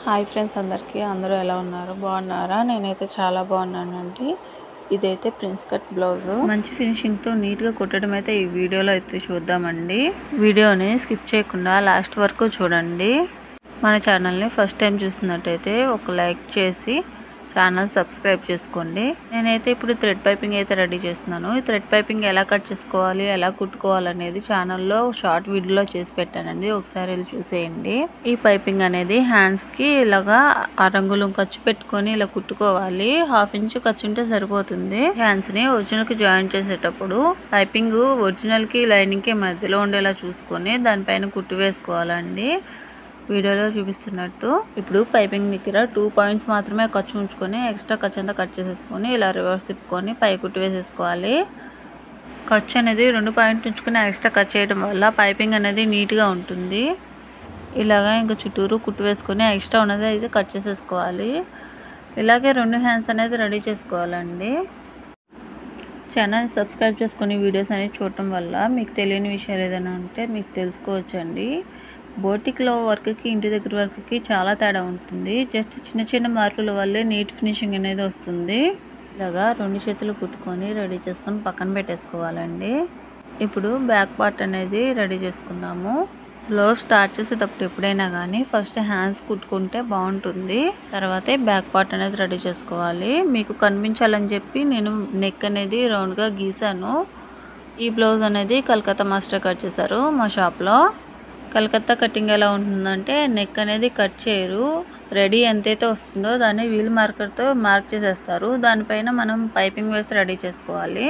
Hi friends, అందరూ ఎలా ఉన్నారు? బాగున్నారా? నేనైతే చాలా బాగున్నానండి. ఇదైతే ప్రిన్స్ కట్ బ్లౌజ్, మంచి ఫినిషింగ్తో నీట్గా కుట్టడం అయితే ఈ వీడియోలో అయితే చూద్దామండి. వీడియోని స్కిప్ చేయకుండా లాస్ట్ వరకు చూడండి. మన ఛానల్ని ఫస్ట్ టైం చూస్తున్నట్టయితే ఒక లైక్ చేసి ఛానల్ సబ్స్క్రైబ్ చేసుకోండి. నేనైతే ఇప్పుడు థ్రెడ్ పైపింగ్ అయితే రెడీ చేస్తున్నాను. ఈ థ్రెడ్ పైపింగ్ ఎలా కట్ చేసుకోవాలి, ఎలా కుట్టుకోవాలి అనేది ఛానల్లో షార్ట్ వీడియోలో చేసి పెట్టానండి. ఒకసారి వెళ్ళి చూసేయండి. ఈ పైపింగ్ అనేది హ్యాండ్స్కి ఇలాగా రంగులు ఖర్చు పెట్టుకొని ఇలా కుట్టుకోవాలి. 1/2 ఇంచ్ ఖర్చు ఉంటే సరిపోతుంది. హ్యాండ్స్ని ఒరిజినల్కి జాయిన్ చేసేటప్పుడు పైపింగ్ ఒరిజినల్కి లైనింగ్కి మధ్యలో ఉండేలా చూసుకొని దానిపైన కుట్టు వేసుకోవాలండి. వీడియోలో చూపిస్తున్నట్టు. ఇప్పుడు పైపింగ్ దగ్గర 2 పాయింట్స్ మాత్రమే ఖర్చు ఉంచుకొని ఎక్స్ట్రా ఖర్చు అంతా కట్ చేసేసుకొని ఇలా రివర్స్ తిప్పుకొని పై కుట్టు వేసేసుకోవాలి. ఖర్చు అనేది 2 పాయింట్ ఉంచుకొని ఎక్స్ట్రా కట్ చేయడం వల్ల పైపింగ్ అనేది నీట్గా ఉంటుంది. ఇలాగా ఇంకా చుట్టూరు కుట్టు వేసుకొని ఎక్స్ట్రా ఉన్నది అయితే కట్ చేసేసుకోవాలి. ఇలాగే 2 హ్యాండ్స్ అనేది రెడీ చేసుకోవాలండి. ఛానల్ సబ్స్క్రైబ్ చేసుకొని వీడియోస్ అనేది చూడటం వల్ల మీకు తెలియని విషయాలు ఏదైనా ఉంటే మీకు తెలుసుకోవచ్చండి. బోటిక్లో వర్క్కి ఇంటి దగ్గర వర్క్కి చాలా తేడా ఉంటుంది. జస్ట్ చిన్న చిన్న మార్పుల వల్లే నీట్ ఫినిషింగ్ అనేది వస్తుంది. ఇలాగా 2 చేతులు కుట్టుకొని రెడీ చేసుకొని పక్కన పెట్టేసుకోవాలండి. ఇప్పుడు బ్యాక్ పార్ట్ అనేది రెడీ చేసుకుందాము. బ్లౌజ్ స్టార్ట్ చేసేటప్పుడు ఎప్పుడైనా కానీ ఫస్ట్ హ్యాండ్స్ కుట్టుకుంటే బాగుంటుంది. తర్వాతే బ్యాక్ పార్ట్ అనేది రెడీ చేసుకోవాలి. మీకు కనిపించాలని చెప్పి నేను నెక్ అనేది రౌండ్గా గీసాను. ఈ బ్లౌజ్ అనేది కలకత్తా మాస్టర్ కట్ చేశారు మా షాప్లో. కలకత్తా కటింగ్ ఎలా ఉంటుందంటే నెక్ అనేది కట్ చేయరు. రెడీ ఎంతైతే వస్తుందో దాన్ని వీల్ మార్కర్తో మార్క్ చేసేస్తారు. దానిపైన మనం పైపింగ్ వేసి రెడీ చేసుకోవాలి.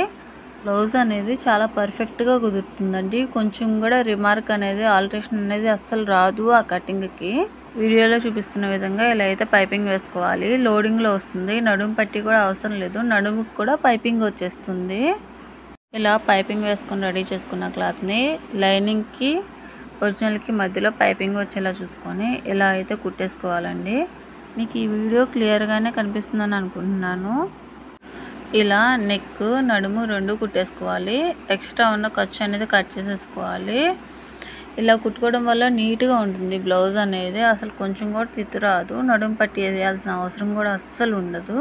బ్లౌజ్ అనేది చాలా పర్ఫెక్ట్గా కుదురుతుందండి. కొంచెం కూడా రిమార్క్ అనేది ఆల్టరేషన్ అనేది అస్సలు రాదు ఆ కటింగ్కి. వీడియోలో చూపిస్తున్న విధంగా ఇలా అయితే పైపింగ్ వేసుకోవాలి. లోడింగ్లో వస్తుంది. నడుము పట్టి కూడా అవసరం లేదు. నడుముకి కూడా పైపింగ్ వచ్చేస్తుంది. ఇలా పైపింగ్ వేసుకొని రెడీ చేసుకున్న క్లాత్ని లైనింగ్కి ఒరిజినల్కి మధ్యలో పైపింగ్ వచ్చేలా చూసుకొని ఇలా అయితే కుట్టేసుకోవాలండి. మీకు ఈ వీడియో క్లియర్గానే కనిపిస్తుందని అనుకుంటున్నాను. ఇలా నెక్ నడుము 2 కుట్టేసుకోవాలి. ఎక్స్ట్రా ఉన్న ఖర్చు అనేది కట్ చేసేసుకోవాలి. ఇలా కుట్టుకోవడం వల్ల నీట్గా ఉంటుంది బ్లౌజ్ అనేది. అసలు కొంచెం కూడా తిత్తు రాదు. నడుము పట్టి వేయాల్సిన అవసరం కూడా అస్సలు ఉండదు.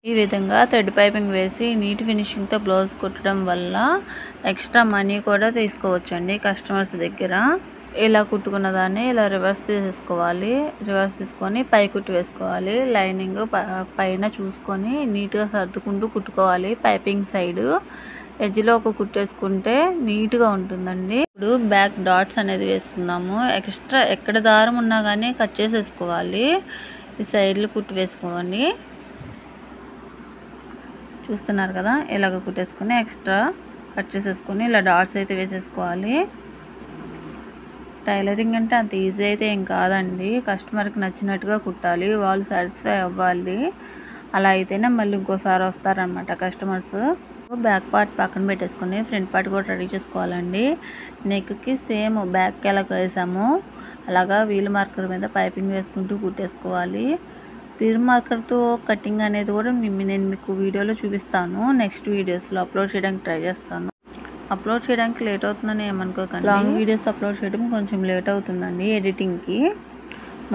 ఈ విధంగా థ్రెడ్ పైపింగ్ వేసి నీట్ ఫినిషింగ్తో బ్లౌజ్ కుట్టడం వల్ల ఎక్స్ట్రా మనీ కూడా తీసుకోవచ్చండి కస్టమర్స్ దగ్గర. ఇలా కుట్టుకున్న దాన్ని ఇలా రివర్స్ తీసేసుకోవాలి. రివర్స్ తీసుకొని పై కుట్టు వేసుకోవాలి. లైనింగ్ పైన చూసుకొని నీట్గా సర్దుకుంటూ కుట్టుకోవాలి. పైపింగ్ సైడ్ ఎడ్జ్లో ఒక కుట్టు వేసుకుంటే నీట్గా ఉంటుందండి. ఇప్పుడు బ్యాక్ డాట్స్ అనేది వేసుకుందాము. ఎక్స్ట్రా ఎక్కడ దారం ఉన్నా కానీ కట్ చేసేసుకోవాలి. ఈ సైడ్లు కుట్టు వేసుకోవాలి. చూస్తున్నారు కదా, ఇలాగ కుట్టేసుకొని ఎక్స్ట్రా కట్ చేసేసుకొని ఇలా డాట్స్ అయితే వేసేసుకోవాలి. టైలరింగ్ అంటే అంత ఈజీ అయితే ఏం కాదండి. కస్టమర్కి నచ్చినట్టుగా కుట్టాలి. వాళ్ళు సాటిస్ఫై అవ్వాలి. అలా అయితేనే మళ్ళీ ఇంకోసారి వస్తారనమాట కస్టమర్స్. బ్యాక్ పార్ట్ పక్కన పెట్టేసుకొని ఫ్రంట్ పార్ట్ కూడా రెడీ చేసుకోవాలండి. నెక్కి సేమ్ బ్యాక్ ఎలా వేసామో అలాగా వీల్ మార్కర్ మీద పైపింగ్ వేసుకుంటూ కుట్టేసుకోవాలి. వీల్ మార్కర్తో కటింగ్ అనేది కూడా నేను మీకు వీడియోలో చూపిస్తాను. నెక్స్ట్ వీడియోస్లో అప్లోడ్ చేయడానికి ట్రై చేస్తాను. అప్లోడ్ చేయడానికి లేట్ అవుతుందని ఏమనుకోకండి. లాంగ్ వీడియోస్ అప్లోడ్ చేయడం కొంచెం లేట్ అవుతుందండి ఎడిటింగ్కి.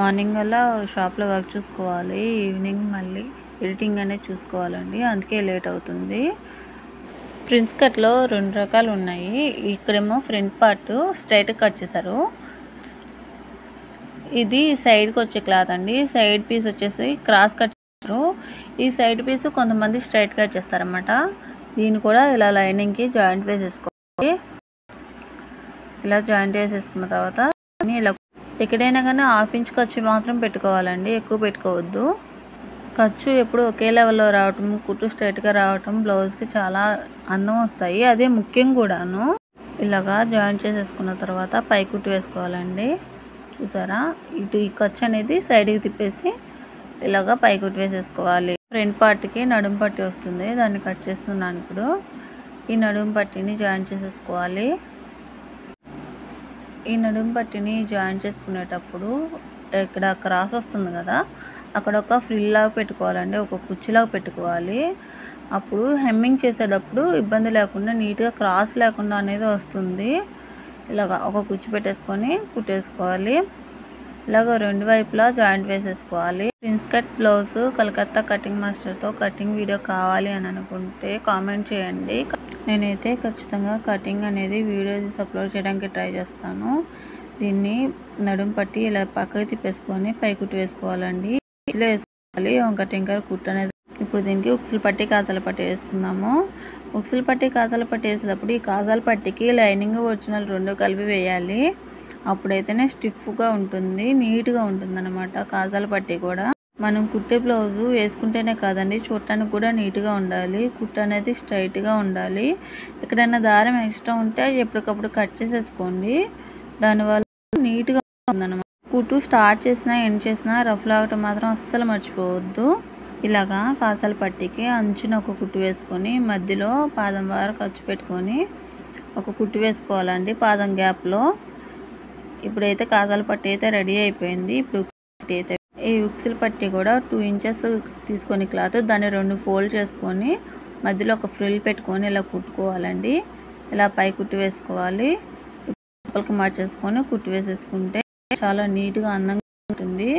మార్నింగ్ వల్ల షాప్లో వర్క్ చూసుకోవాలి. ఈవినింగ్ మళ్ళీ ఎడిటింగ్ అనేది చూసుకోవాలండి. అందుకే లేట్ అవుతుంది. ప్రిన్స్ కట్లో 2 రకాలు ఉన్నాయి. ఇక్కడేమో ఫ్రంట్ పార్ట్ స్ట్రైట్ కట్ చేశారు. ఇది సైడ్కి వచ్చే క్లాత్ అండి. సైడ్ పీస్ వచ్చేసి క్రాస్ కట్ చేస్తారు. ఈ సైడ్ పీస్ కొంతమంది స్ట్రైట్ కట్ చేస్తారన్నమాట. దీన్ని కూడా ఇలా లైనింగ్కి జాయింట్ వేసేసుకోవాలి. ఇలా జాయింట్ వేసేసుకున్న తర్వాత ఇలా ఎక్కడైనా కానీ 1/2 ఇంచ్ ఖర్చు మాత్రం పెట్టుకోవాలండి. ఎక్కువ పెట్టుకోవద్దు. ఖర్చు ఎప్పుడు ఒకే లెవెల్లో రావటం, కుట్టు స్ట్రైట్గా రావటం బ్లౌజ్కి చాలా అందం వస్తాయి. అదే ముఖ్యం కూడాను. ఇలాగా జాయింట్ చేసేసుకున్న తర్వాత పై కుట్టు వేసుకోవాలండి. చూసారా, ఇటు ఈ ఖర్చు అనేది సైడ్కి తిప్పేసి ఇలాగా పై కుట్టు వేసేసుకోవాలి. ఫ్రంట్ పార్ట్కి నడుము పట్టి వస్తుంది. దాన్ని కట్ చేస్తున్నాను. ఇప్పుడు ఈ నడుము పట్టిని జాయింట్ చేసేసుకోవాలి. ఈ నడుము పట్టిని జాయింట్ చేసుకునేటప్పుడు ఇక్కడ క్రాస్ వస్తుంది కదా, అక్కడ ఒక ఫ్రిల్ లాగా పెట్టుకోవాలండి. ఒక కుర్చీలాగా పెట్టుకోవాలి. అప్పుడు హెమ్మింగ్ చేసేటప్పుడు ఇబ్బంది లేకుండా నీట్గా క్రాస్ లేకుండా అనేది వస్తుంది. ఇలాగా ఒక కుర్చీ పెట్టేసుకొని కుట్టేసుకోవాలి. ఇలాగ రెండు వైపులా జాయింట్ వేసేసుకోవాలి. Prince cut blouse Calcutta cutting మాస్టర్తో కటింగ్ వీడియో కావాలి అని అనుకుంటే కామెంట్ చేయండి. నేనైతే ఖచ్చితంగా కటింగ్ అనేది వీడియో తీసి అప్లోడ్ చేయడానికి ట్రై చేస్తాను. దీన్ని నడుం పట్టి ఇలా పక్కకి తిప్పేసుకొని పై కుట్టు వేసుకోవాలండి. ఇట్లా వేసుకోవాలి వంక టింకర్ కుట్టు అనేది. ఇప్పుడు దీనికి ఉక్సులు పట్టి కాజాల పట్టి వేసుకుందాము. ఉక్సులు పట్టి కాజాల పట్టి వేసేటప్పుడు ఈ కాజాల పట్టికి లైనింగ్ ఒరిజినల్ రెండు కలిపి వేయాలి. అప్పుడైతేనే స్టిఫ్గా ఉంటుంది, నీట్గా ఉంటుంది అన్నమాట. కాజాల పట్టి కూడా మనం కుట్టే బ్లౌజు వేసుకుంటేనే కాదండి, చూడటానికి కూడా నీట్గా ఉండాలి. కుట్టు అనేది స్ట్రైట్గా ఉండాలి. ఎక్కడైనా దారం ఎక్స్ట్రా ఉంటే ఎప్పటికప్పుడు కట్ చేసేసుకోండి. దానివల్ల నీట్గా ఉంటుందన్నమాట. కుట్టు స్టార్ట్ చేసినా ఎండ్ చేసినా రఫ్ లాగటం మాత్రం అస్సలు మర్చిపోవద్దు. ఇలాగా కాజాల పట్టికి అంచున ఒక కుట్టు వేసుకొని మధ్యలో పాదం వరకు ఖర్చు పెట్టుకొని ఒక కుట్టు వేసుకోవాలండి పాదం గ్యాప్లో. ఇప్పుడైతే కాజాల పట్టి అయితే రెడీ అయిపోయింది. ఇప్పుడు అయితే ఈ ఉక్సుల పట్టి కూడా 2 ఇంచెస్ తీసుకొని క్లాత్ దాన్ని 2 ఫోల్డ్ చేసుకొని మధ్యలో ఒక ఫ్రిల్ పెట్టుకొని ఇలా కుట్టుకోవాలండి. ఇలా పై కుట్టు వేసుకోవాలి. లోపలికి మార్చేసుకొని కుట్టు వేసేసుకుంటే చాలా నీట్గా అందంగా ఉంటుంది.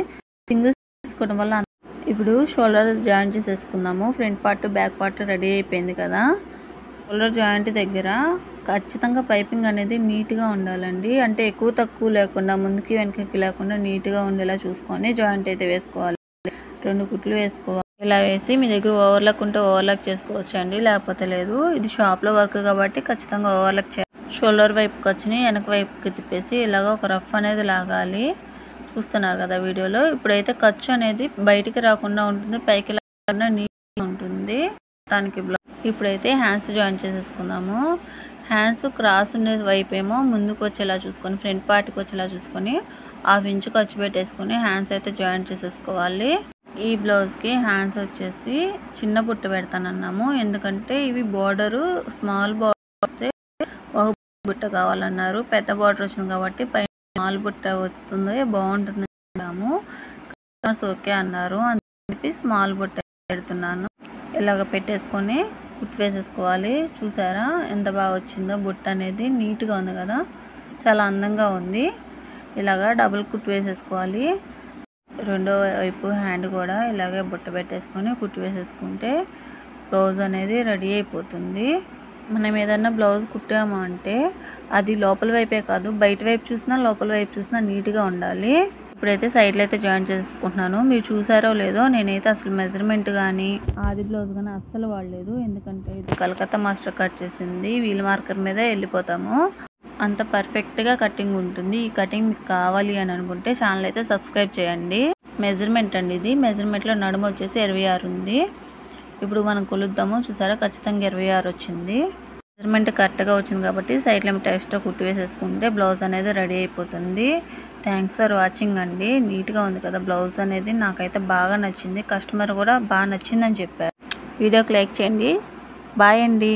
సింగిల్స్ తీసుకోవడం వల్ల ఇప్పుడు షోల్డర్ జాయింట్ చేసేసుకుందాము. Front part back part ready అయిపోయింది కదా. షోల్డర్ జాయింట్ దగ్గర ఖచ్చితంగా పైపింగ్ అనేది నీట్గా ఉండాలండి. అంటే ఎక్కువ తక్కువ లేకుండా ముందుకి వెనకకి లేకుండా నీట్గా ఉండేలా చూసుకొని జాయింట్ అయితే వేసుకోవాలి. 2 కుట్లు వేసుకోవాలి. ఇలా వేసి మీ దగ్గర ఓవర్లాక్ ఉంటే ఓవర్లాక్ చేసుకోవచ్చు అండి, లేకపోతే లేదు. ఇది షాప్లో వర్క్ కాబట్టి ఖచ్చితంగా ఓవర్లాక్ చేయాలి. షోల్డర్ వైపు ఖర్చుని వెనక వైపుకి తిప్పేసి ఇలాగ ఒక రఫ్ అనేది లాగాలి. చూస్తున్నారు కదా వీడియోలో. ఇప్పుడైతే ఖర్చు అనేది బయటికి రాకుండా ఉంటుంది, పైకి రాకుండా నీట్గా ఉంటుంది. ఇప్పుడైతే హ్యాండ్స్ జాయిన్ చేసేసుకుందాము. హ్యాండ్స్ క్రాస్ ఉండే వైపు ఏమో ముందుకు వచ్చేలా చూసుకొని ఫ్రంట్ పార్ట్కి వచ్చేలా చూసుకొని 1/2 ఇంచు ఖర్చు పెట్టేసుకొని హ్యాండ్స్ అయితే జాయిన్ చేసేసుకోవాలి. ఈ బ్లౌజ్కి హ్యాండ్స్ వచ్చేసి చిన్న బుట్ట పెడతానన్నాము, ఎందుకంటే ఇవి బార్డరు స్మాల్ బార్డర్ వస్తే ఒక బుట్ట కావాలన్నారు. పెద్ద బార్డర్ వచ్చింది కాబట్టి పైన స్మాల్ బుట్ట వస్తుంది, బాగుంటుంది అన్నాము. ఓకే అన్నారు అని చెప్పి స్మాల్ బుట్ట పెడుతున్నాను. ఇలాగ పెట్టేసుకొని కుట్టు వేసేసుకోవాలి. చూసారా ఎంత బాగా వచ్చిందో బుట్ట అనేది, నీట్గా ఉంది కదా, చాలా అందంగా ఉంది. ఇలాగా డబుల్ కుట్టు వేసేసుకోవాలి. రెండో వైపు హ్యాండ్ కూడా ఇలాగే బుట్ట పెట్టేసుకొని కుట్టు వేసేసుకుంటే బ్లౌజ్ అనేది రెడీ అయిపోతుంది. మనం ఏదన్నా బ్లౌజ్ కుట్టాము అంటే అది లోపల వైపే కాదు బయట వైపు చూసినా లోపల వైపు చూసినా నీట్గా ఉండాలి. ఇప్పుడైతే సైడ్లో అయితే జాయిన్ చేసుకుంటున్నాను. మీరు చూసారో లేదో, నేనైతే అసలు మెజర్మెంట్ కానీ ఆది బ్లౌజ్ కానీ అస్సలు వాడలేదు, ఎందుకంటే ఇది కలకత్తా మాస్టర్ కట్ చేసింది. వీల్ మార్కర్ మీద వెళ్ళిపోతాము, అంత పర్ఫెక్ట్గా కటింగ్ ఉంటుంది. ఈ కటింగ్ మీకు కావాలి అని అనుకుంటే ఛానల్ అయితే సబ్స్క్రైబ్ చేయండి. మెజర్మెంట్ అండి ఇది. మెజర్మెంట్లో నడుము వచ్చేసి 26 ఉంది. ఇప్పుడు మనం కొలుద్దాము. చూసారా ఖచ్చితంగా 26 వచ్చింది. మెజర్మెంట్ కరెక్ట్గా వచ్చింది కాబట్టి సైడ్లో ఎక్స్ట్రా కుట్టు వేసేసుకుంటే బ్లౌజ్ అనేది రెడీ అయిపోతుంది. థ్యాంక్స్ ఫర్ వాచింగ్ అండి. నీట్గా ఉంది కదా బ్లౌజ్ అనేది, నాకైతే బాగా నచ్చింది. కస్టమర్ కూడా బాగా నచ్చిందని చెప్పారు. వీడియోకి లైక్ చేయండి. బాయ్ అండి.